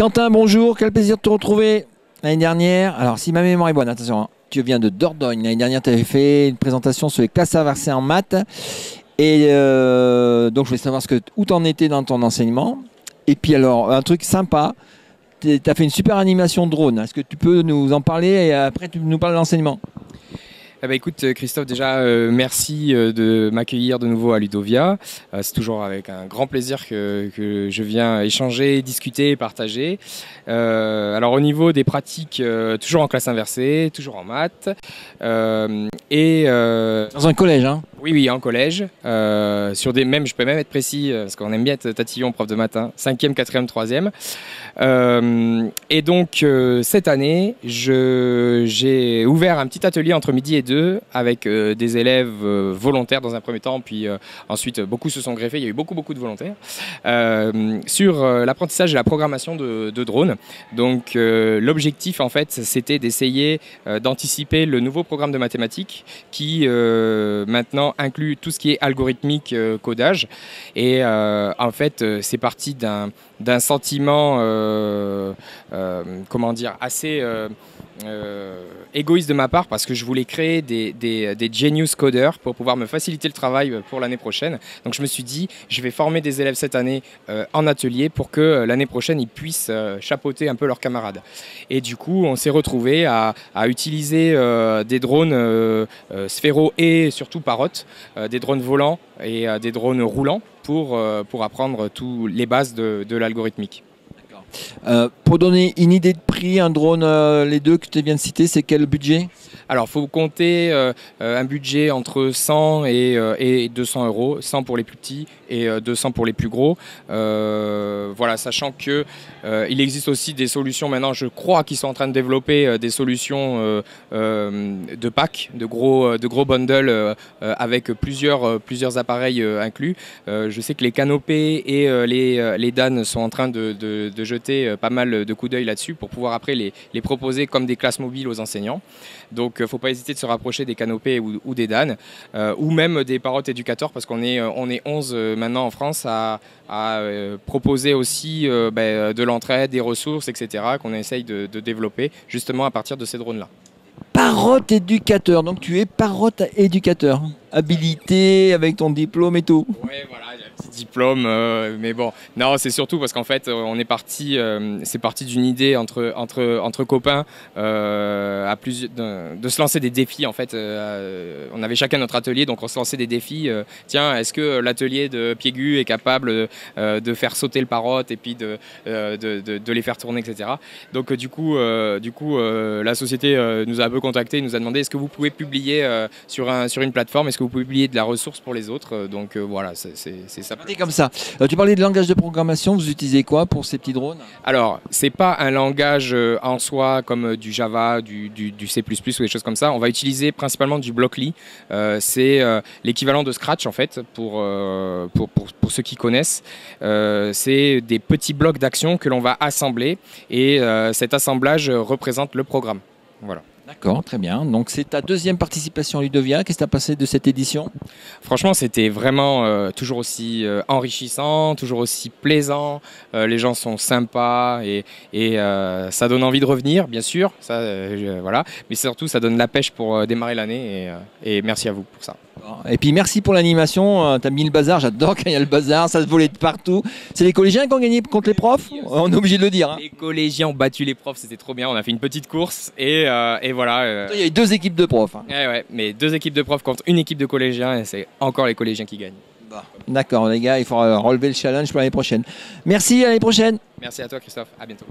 Quentin, bonjour, quel plaisir de te retrouver. L'année dernière, alors si ma mémoire est bonne, attention, hein, tu viens de Dordogne. L'année dernière, tu avais fait une présentation sur les classes inversées en maths. Et donc, je voulais savoir où tu en étais dans ton enseignement. Et puis alors, un truc sympa, tu as fait une super animation drone. Est-ce que tu peux nous en parler et après tu nous parles de l'enseignement? Eh ben, écoute Christophe, déjà merci de m'accueillir de nouveau à Ludovia. C'est toujours avec un grand plaisir que je viens échanger, discuter et partager. Alors au niveau des pratiques, toujours en classe inversée, toujours en maths. Dans un collège, hein? Oui, en collège. Je peux même être précis, parce qu'on aime bien être tatillon, prof de maths, 5e, 4e, 3e. Et donc cette année, j'ai ouvert un petit atelier entre midi et 2 avec des élèves volontaires dans un premier temps, puis ensuite beaucoup se sont greffés, il y a eu beaucoup de volontaires, sur l'apprentissage et la programmation de drones. Donc l'objectif en fait c'était d'essayer d'anticiper le nouveau programme de mathématiques qui maintenant inclut tout ce qui est algorithmique, codage, et en fait c'est parti d'un sentiment comment dire, assez égoïste de ma part, parce que je voulais créer des genius codeurs pour pouvoir me faciliter le travail pour l'année prochaine. Donc je me suis dit, je vais former des élèves cette année en atelier pour que l'année prochaine ils puissent chapeauter un peu leurs camarades. Et du coup on s'est retrouvé à utiliser des drones sphéro et surtout Parrot, des drones volants et des drones roulants pour apprendre toutes les bases de l'algorithmique. Pour donner une idée de prix, un drone, les deux que tu viens de citer, c'est quel budget? Alors, il faut compter un budget entre 100 et 200 euros, 100 pour les plus petits et 200 pour les plus gros. Voilà, sachant que il existe aussi des solutions maintenant, je crois qu'ils sont en train de développer des solutions de packs, de gros bundles avec plusieurs appareils inclus. Je sais que les canopées et les DAN sont en train de jeter pas mal de coups d'œil là-dessus pour pouvoir après les proposer comme des classes mobiles aux enseignants. Donc il ne faut pas hésiter de se rapprocher des canopées ou des DAN, ou même des Parrot éducateurs, parce qu'on est 11 maintenant en France à proposer aussi de l'entraide, des ressources, etc., qu'on essaye de développer justement à partir de ces drones-là. Parrot éducateur, donc tu es Parrot éducateur, habilité avec ton diplôme et tout. Oui, voilà, il y a un petit diplôme, mais bon, non, c'est surtout parce qu'en fait, on est parti, c'est parti d'une idée entre copains de se lancer des défis. En fait, on avait chacun notre atelier, donc on se lançait des défis. Tiens, est-ce que l'atelier de Piégu est capable de faire sauter le Parrot et puis de les faire tourner, etc. Donc du coup, la société nous a un peu contacté, nous a demandé est-ce que vous pouvez publier sur une plateforme, est-ce que vous pouvez publier de la ressource pour les autres. Donc voilà, c'est ça. Comme ça. Tu parlais de langage de programmation, vous utilisez quoi pour ces petits drones? Alors, c'est pas un langage en soi comme du Java, du C++ ou des choses comme ça. On va utiliser principalement du Blockly. C'est l'équivalent de Scratch en fait, pour ceux qui connaissent. C'est des petits blocs d'action que l'on va assembler, et cet assemblage représente le programme. Voilà. D'accord, très bien. Donc c'est ta deuxième participation à Ludovia. Qu'est-ce que tu as passé de cette édition? Franchement, c'était vraiment toujours aussi enrichissant, toujours aussi plaisant. Les gens sont sympas et ça donne envie de revenir, bien sûr. Ça, voilà. Mais surtout, ça donne la pêche pour démarrer l'année, et merci à vous pour ça. Et puis merci pour l'animation, tu as mis le bazar, j'adore quand il y a le bazar, ça se volait de partout. C'est les collégiens qui ont gagné contre les profs? On est obligé de le dire. Hein. Les collégiens ont battu les profs, c'était trop bien, on a fait une petite course et voilà. Il y a eu 2 équipes de profs. Hein. Ouais, mais 2 équipes de profs contre une équipe de collégiens, et c'est encore les collégiens qui gagnent. D'accord les gars, il faut relever le challenge pour l'année prochaine. Merci, à l'année prochaine. Merci à toi Christophe, à bientôt.